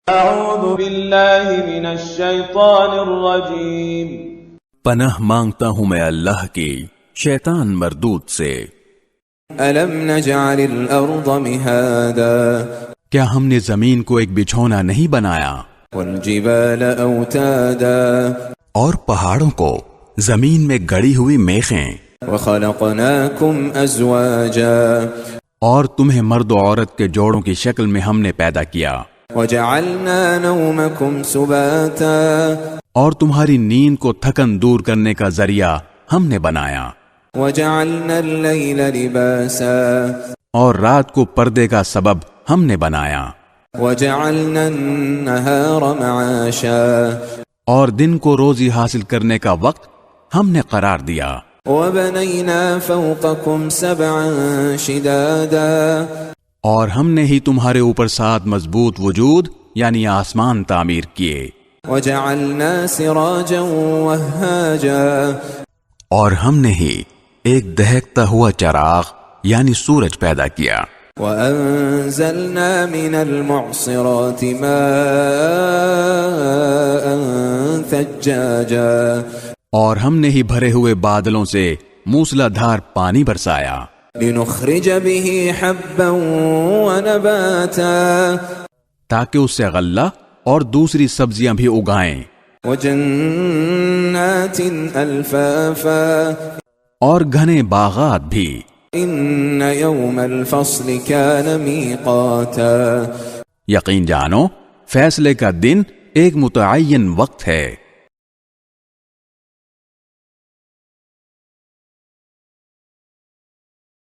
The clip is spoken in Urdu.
اعوذ باللہ من الشیطان الرجیم، پناہ مانگتا ہوں میں اللہ کی شیطان مردود سے۔ أَلَمْ نَجْعَلِ الْأَرْضَ مِهَادًا کیا ہم نے زمین کو ایک بچھونا نہیں بنایا، وَالْجِبَالَ أَوْتَادًا اور پہاڑوں کو زمین میں گڑی ہوئی میخیں، وَخَلَقْنَاكُمْ أَزْوَاجًا اور تمہیں مرد و عورت کے جوڑوں کی شکل میں ہم نے پیدا کیا، وَجَعَلْنَا نَوْمَكُمْ سُبَاتًا اور تمہاری نیند کو تھکن دور کرنے کا ذریعہ ہم نے بنایا، وَجَعَلْنَا اللَّيْلَ لِبَاسًا اور رات کو پردے کا سبب ہم نے بنایا، وَجَعَلْنَا النَّهَارَ مَعَاشًا اور دن کو روزی حاصل کرنے کا وقت ہم نے قرار دیا، وَبَنَيْنَا فَوْقَكُمْ سَبْعًا شِدَادًا اور ہم نے ہی تمہارے اوپر 7 مضبوط وجود یعنی آسمان تعمیر کیے، وَجَعَلْنَا سِرَاجًا وَهَّاجًا اور ہم نے ہی ایک دہکتا ہوا چراغ یعنی سورج پیدا کیا، وَأَنزَلْنَا مِنَ الْمُعْصِرَاتِ مَاءً ثَجَّاجًا اور ہم نے ہی بھرے ہوئے بادلوں سے موسلا دھار پانی برسایا، لِنُخْرِجَ بِهِ حَبًّا وَنَبَاتًا تاکہ اس سے غلہ اور دوسری سبزیاں بھی اگائیں، وَجَنَّاتٍ أَلْفَافًا اور گھنے باغات بھی۔ إِنَّ يَوْمَ الْفَصْلِ كَانَ مِيقَاتًا یقین جانو فیصلے کا دن ایک متعین وقت ہے۔